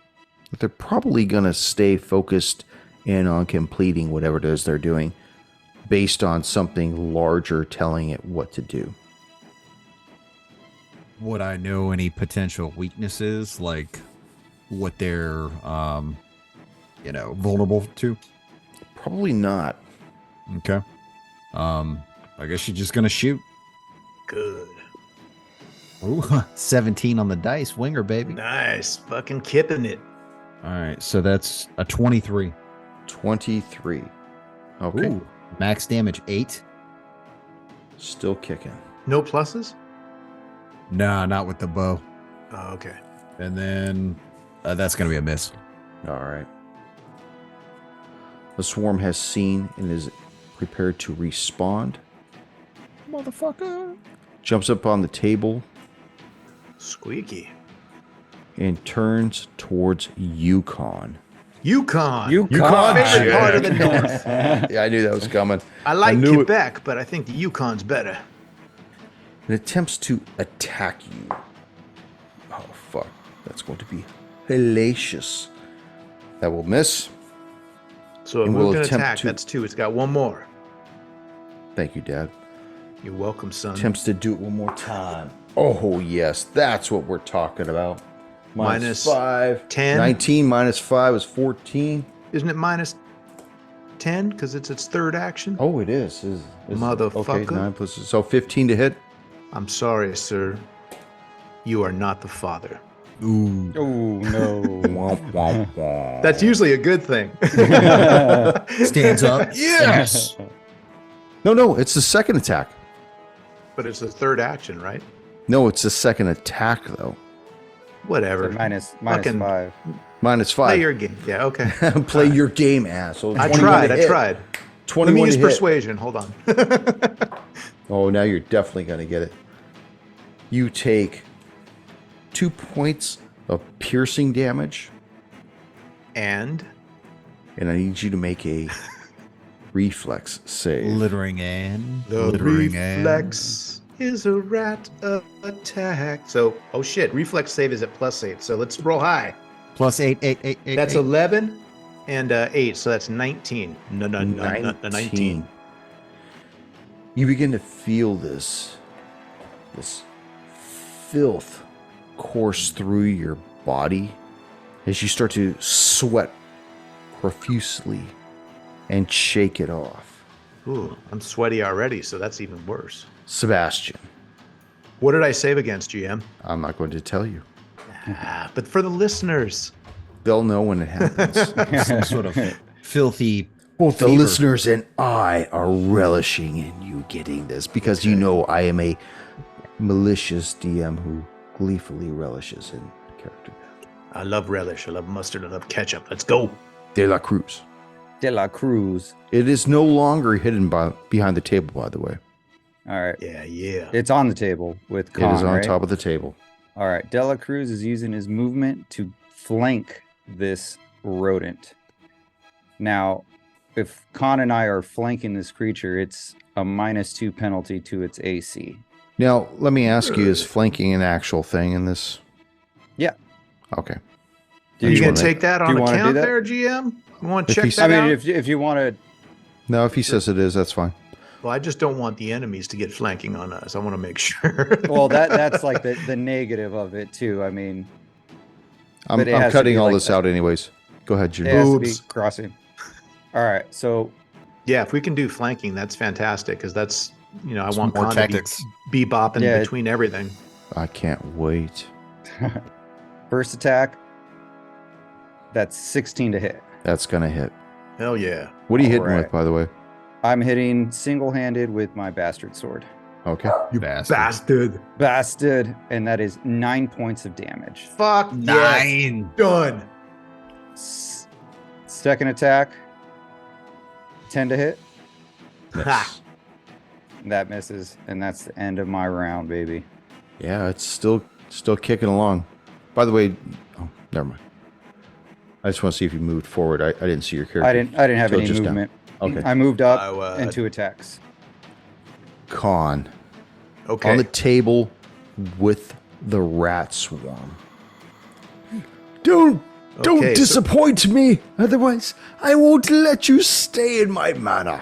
they're probably going to stay focused in on completing whatever it is they're doing based on something larger telling it what to do. Would I know any potential weaknesses, like what they're, vulnerable to? Probably not. Okay. I guess you're just gonna shoot. Good. Ooh, 17 on the dice, winger, baby. Nice. Fucking kipping it. All right, so that's a 23. 23. Okay. Ooh, max damage 8. Still kicking. No pluses? Nah, not with the bow. Oh, okay. And then that's gonna be a miss. All right. The swarm has seen and is prepared to respond. Motherfucker. Jumps up on the table Squeaky. and turns towards Yukon. Yukon. Yukon. Favorite part of the north. Yeah, I knew that was coming. I like knew it. Quebec, but I think the Yukon's better. It attempts to attack you. Oh, fuck. That's going to be hellacious. That will miss. So if And we're we'll going to attempt attack, to- that's 2. It's got one more. Thank you, Dad. You're welcome, son. Attempts to do it one more time. Oh, yes. That's what we're talking about. Minus 5. 10. 19 minus 5 is 14. Isn't it minus 10 because it's its third action? Oh, it is. Motherfucker. Okay, 9 plus. So 15 to hit. I'm sorry, sir. You are not the father. Ooh. Oh no. Womp, womp, womp. That's usually a good thing. Stands up. Yes. No, it's the second attack. But it's the third action, right? No, it's the second attack, though. Whatever. minus Fucking- 5. Minus Play 5. your game. Yeah, okay. Play your game, asshole. I 21 tried. to I hit. tried. 21 Let me use to hit. persuasion. Hold on. Oh, now you're definitely going to get it. You take 2 points of piercing damage, And and I need you to make a reflex save. Littering and the littering reflex is a rat attack. So, oh shit, reflex save is at +8. So let's roll high. plus 8. That's 11 and 8. So that's 19. No, 19. You begin to feel this filth course through your body as you start to sweat profusely and shake it off. Ooh, I'm sweaty already, so that's even worse. Sebastian, What did I save against, GM? I'm not going to tell you. But for the listeners, They'll know when it happens. Some sort of filthy. Both the fever. listeners and I are relishing in you getting this because you know I am a malicious DM who gleefully relishes in character death. I love relish, I love mustard, I love ketchup. Let's go. De la Cruz. De la Cruz. It is no longer hidden behind the table, by the way. All right. Yeah. It's on the table with Con, It is on right? top of the table. All right. De La Cruz is using his movement to flank this rodent. Now, if Con and I are flanking this creature, it's a -2 penalty to its AC. Now, let me ask you, is flanking an actual thing in this? Yeah. Okay. Do Are you Just going wanna- to take that do on you wanna do account that? there, GM? You want to If check he's- that I mean, out? if you want to, No, if he says it is, that's fine. Well, I just don't want the enemies to get flanking on us. I want to make sure. well, that's like the negative of it too. I mean, I'm But it has to cutting be all like this that. out anyways. Go ahead, it Junior. has to be Boobs. crossing. All right. So Yeah, if we can do flanking, that's fantastic because that's, I Some want more Khan tactics. to be bopping Yeah. between everything. I can't wait. first attack, that's 16 to hit. That's gonna hit. Hell yeah. What are you hitting Alright. with, by the way? I'm hitting single-handed with my bastard sword. Okay. You Bastard. bastard. Bastard, and that is 9 points of damage. Fuck yes. Done. Second attack, 10 to hit. Ha. That misses, and that's the end of my round, baby. Yeah, it's still kicking along. By the way, oh, never mind. I just want to see if you moved forward. I didn't see your character. I didn't have till any just now. movement. Okay. I moved up I would. and 2 attacks. Khan Okay. on the table with the rat swarm. Don't Okay, so- disappoint me. Otherwise, I won't let you stay in my manor.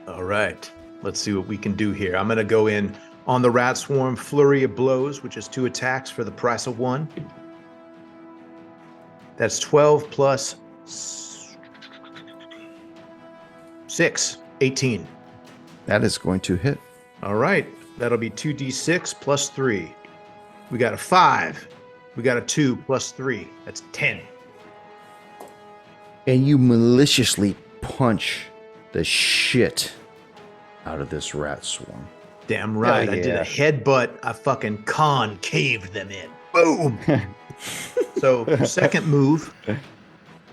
All right. Let's see what we can do here. I'm going to go in on the rat swarm, flurry of blows, which is 2 attacks for the price of 1. That's 12 plus 6, 18. That is going to hit. All right. That'll be 2d6 plus 3. We got a 5. We got a 2 plus 3. That's 10. And you maliciously punch the shit out of this rat swarm. Damn right. Hell I did yeah. a headbutt. I fucking concaved them in. Boom. So, second move,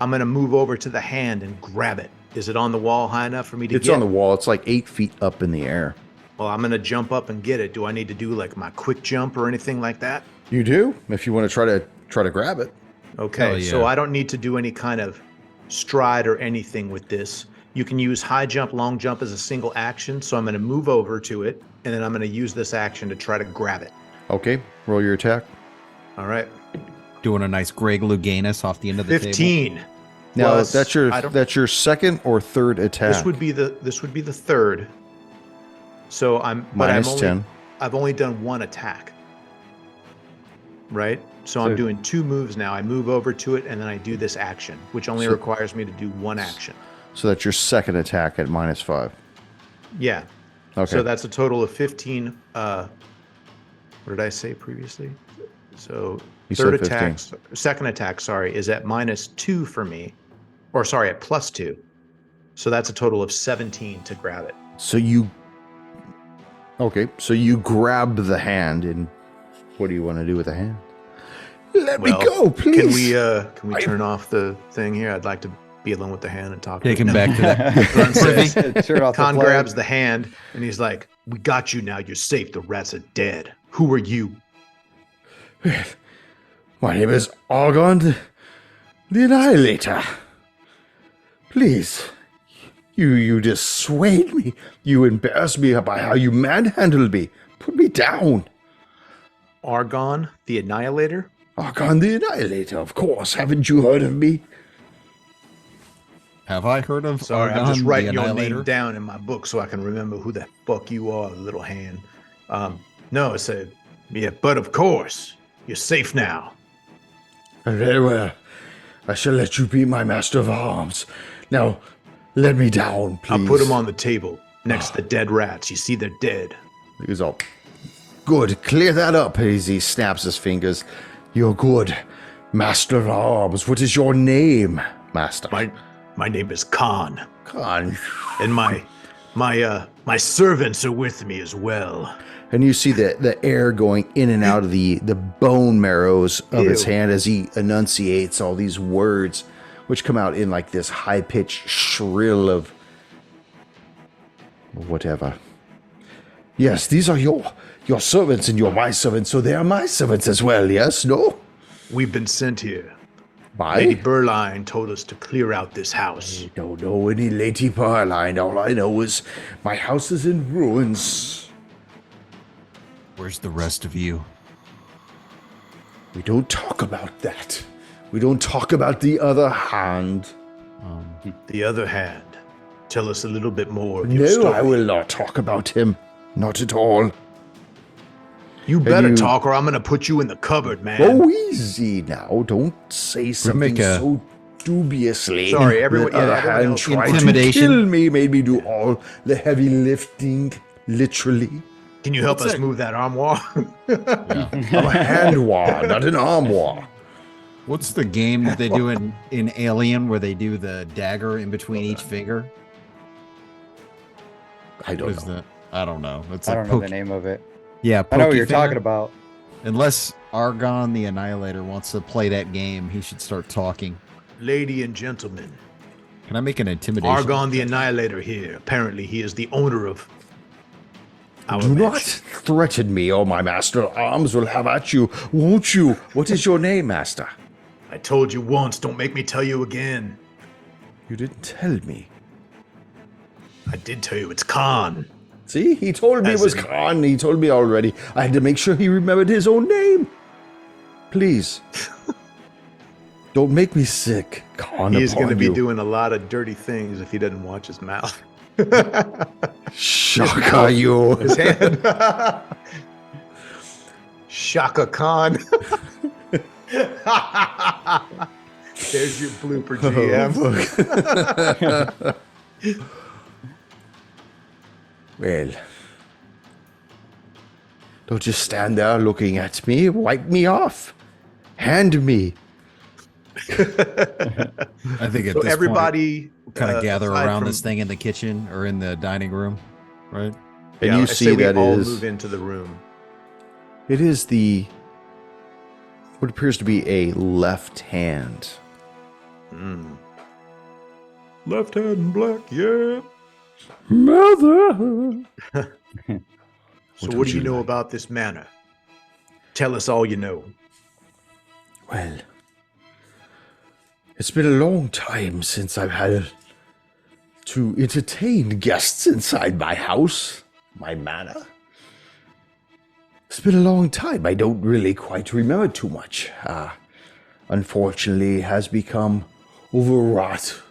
I'm going to move over to the hand and grab it. Is it on the wall high enough for me to It's get? on the wall. It's like 8 feet up in the air. Well, I'm going to jump up and get it. Do I need to do like my quick jump or anything like that? You do? If you want to try to grab it. Okay, Hell so yeah. I don't need to do any kind of stride or anything with this. You can use high jump, long jump as a single action. So I'm going to move over to it, and then I'm going to use this action to try to grab it. Okay, roll your attack. All right, Doing a nice Greg Louganis off the end of the table. 15. Now plus- that's your second or third attack. This would be the third. So Minus 10. I've only done 1 attack. Right? So I'm So- doing 2 moves now. I move over to it and then I do this action, which only So- requires me to do 1 action. So that's your second attack at minus 5. Yeah. Okay. So that's a total of 15. What did I say previously? So You third said 15. attack, second attack, sorry, is at minus 2 for me. Or sorry, at plus 2. So that's a total of 17 to grab it. So you grab the hand, and what do you want to do with the hand? Let Well, me go, please. Can we turn off the thing here? I'd like to be alone with the hand and talk. Take to it. him back to that. Khan says, Turn off the Khan play. grabs the hand and he's like, "We got you now. You're safe. The rats are dead. Who are you?" My name is Argon the Annihilator. Please, you dissuade me. You embarrass me by how you manhandled me. Put me down. Argon, the Annihilator. Argon the Annihilator, of course. Haven't you heard of me? Have I heard of Sorry, I'm Argon just the writing your Annihilator? name down in my book so I can remember who the fuck you are, little hand. No, I said, yeah, but of course, you're safe now. Very well. I shall let you be my master of arms. Now, let me down, please. I'll put him on the table next to the dead rats. You see, they're dead. He's all, good, clear that up. As he snaps his fingers. You're good. Master of arms. What is your name, master? My name is Khan, Khan. and my servants are with me as well. And you see the air going in and out of the bone marrows of his Ew. hand as he enunciates all these words, which come out in like this high-pitched shrill of whatever. Yes, these are your servants, and you're my servants, so they are my servants as well, yes? No? We've been sent here. Lady By? Burline told us to clear out this house. I don't know any Lady Pearline. All I know is my house is in ruins. Where's the rest of you? We don't talk about that. We don't talk about the other hand. The other hand, tell us a little bit more of your No, story. I will not talk about him. Not at all. You better you- talk or I'm going to put you in the cupboard, man. Go easy now. Don't say something make a- so dubiously. Sorry, everyone- The other yeah, everyone hand else- tried Intimidation. to kill me, made me do all the heavy lifting, literally. Can you help What's us that? move that armoire? Yeah. I'm a hand war, not an arm war. What's the game that they do in Alien where they do the dagger in between each finger? I What don't is know. that? I don't know. It's I like don't know the name of it. Yeah, I know what Pokey you're talking Finger. about. Unless Argon the Annihilator wants to play that game, he should start talking. Lady and gentlemen, Can I make an intimidation? Argon the Annihilator here. Apparently, he is the owner of our Do not mansion. threaten me, or my master at arms will have at you, won't you? What is your name, master? I told you once, don't make me tell you again. You didn't tell me. I did tell you, it's Khan. See, he told me it As was in- Khan. He told me already. I had to make sure he remembered his own name. Please. Don't make me sick, Khan. He is going to upon be you. doing a lot of dirty things if he doesn't watch his mouth. Shaka you. His hand. Shaka Khan. There's your blooper, GM. Well, don't just stand there looking at me. Wipe me off. Hand me. I think at So this everybody kind of gather aside around from- this thing in the kitchen or in the dining room, right? And Yeah, you I say see we that all is move into the room. it is the what appears to be a left hand. Left hand black, yeah. Mother. So What what would do you you know like? about this manor? Tell us all you know. Well, it's been a long time since I've had to entertain guests inside my house, my manor. It's been a long time. I don't really quite remember too much. Unfortunately, it has become overwrought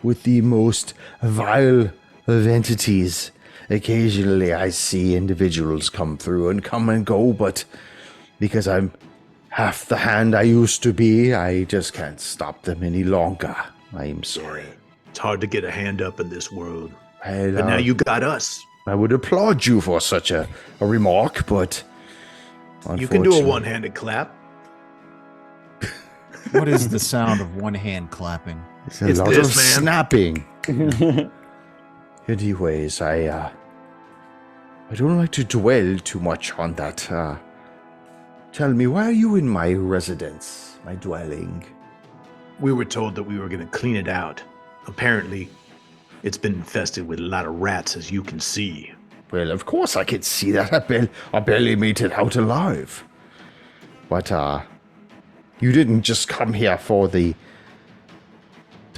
with the most vile of entities. Occasionally, I see individuals come through and come and go, but because I'm half the hand I used to be, I just can't stop them any longer. I am sorry. It's hard to get a hand up in this world. Well, But now you got us. I would applaud you for such a remark, but You can do a unfortunately- one-handed clap. What is the sound of one hand clapping? It's a It's lot this, of man. snapping. Anyways, I don't like to dwell too much on that. Tell me, why are you in my residence, my dwelling? We were told that we were going to clean it out. Apparently, it's been infested with a lot of rats, as you can see. Well, of course I can see that. I barely made it out alive. But, you didn't just come here for to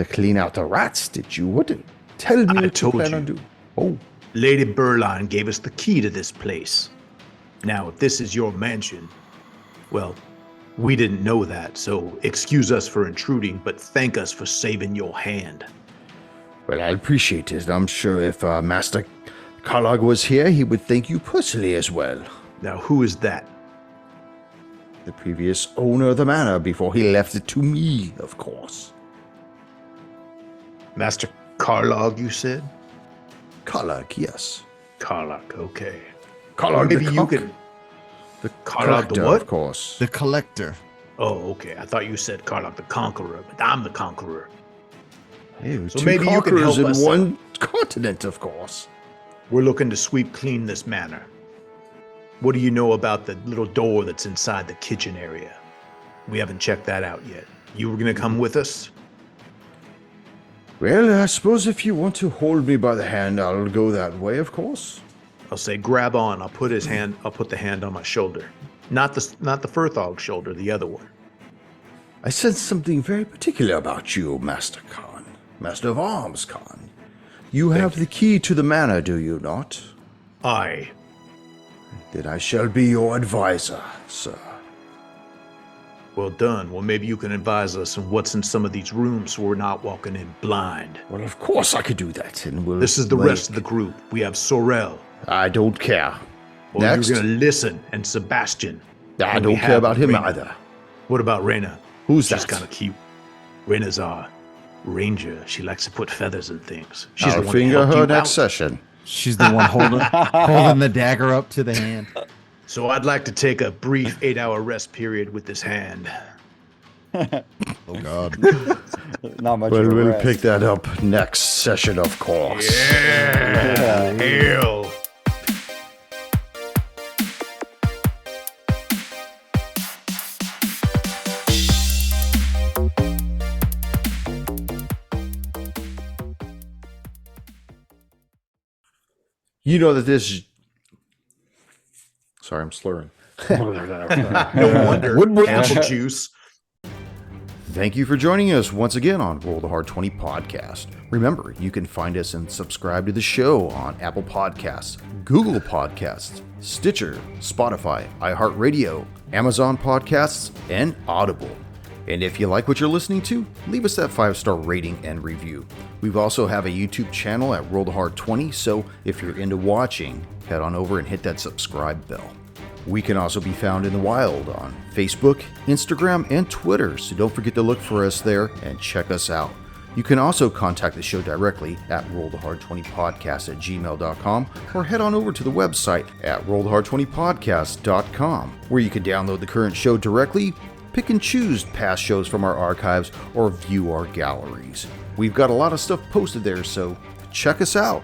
clean out the rats, did you? What did, tell me I what you told plan you. on doing. Oh, Lady Burline gave us the key to this place. Now, if this is your mansion, well, we didn't know that, so excuse us for intruding, but thank us for saving your hand. well, I appreciate it. I'm sure if Master Karlog was here, he would thank you personally as well. Now, who is that? The previous owner of the manor before he left it to me, of course. Master Karlog, you said? Karlog, yes. Karlog, okay. Karlog Maybe the you cock, could. the Karlog the collector, what? of course. The collector. Oh, okay. I thought you said Karlog the Conqueror, but I'm the Conqueror. Ew, So two maybe you can conquerors help in us one continent, of course. We're looking to sweep clean this manor. What do you know about the little door that's inside the kitchen area? We haven't checked that out yet. You were going to come with us? Well, I suppose if you want to hold me by the hand, I'll go that way, of course. I'll say, grab on. I'll put the hand on my shoulder. Not the Furthog shoulder, the other one. I sense something very particular about you, Master Khan. Master of Arms Khan. You have the key to the manor, do you not? Aye. Then I shall be your advisor, sir. Well done. Well, maybe you can advise us on what's in some of these rooms so we're not walking in blind. Well, of course I could do that, and we'll. This is the rest of the group. We have Sorel. I don't care. Well, Next. you're going to listen, and Sebastian. I And we don't care have about him Reyna. either. What about Reyna? Who's She's that? kind of cute. Rena's our ranger. She likes to put feathers in things. She's I'll the one that finger helped her you next out. session. She's the one holding the dagger up to the hand. So I'd like to take a brief 8-hour rest period with this hand. Oh God. Not much But of a we'll rest. pick that up next session, of course. Yeah. Hail. You know that this. Sorry, I'm slurring. No wonder. Apple juice. Thank you for joining us once again on Roll the Hard 20 podcast. Remember, you can find us and subscribe to the show on Apple Podcasts, Google Podcasts, Stitcher, Spotify, iHeart Radio, Amazon Podcasts, and Audible. And if you like what you're listening to, leave us that 5-star rating and review. We also have a YouTube channel at Roll the Hard 20, so if you're into watching, head on over and hit that subscribe bell. We can also be found in the wild on Facebook, Instagram, and Twitter, so don't forget to look for us there and check us out. You can also contact the show directly at rollthehard20podcast@gmail.com or head on over to the website at rollthehard20podcast.com, where you can download the current show directly, pick and choose past shows from our archives, or view our galleries. We've got a lot of stuff posted there, so check us out.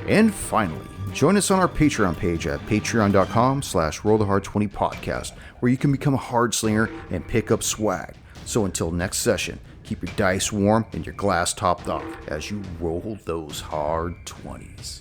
And finally, join us on our Patreon page at patreon.com/rollthehard20podcast, where you can become a hard slinger and pick up swag. So until next session, keep your dice warm and your glass topped off as you roll those hard 20s.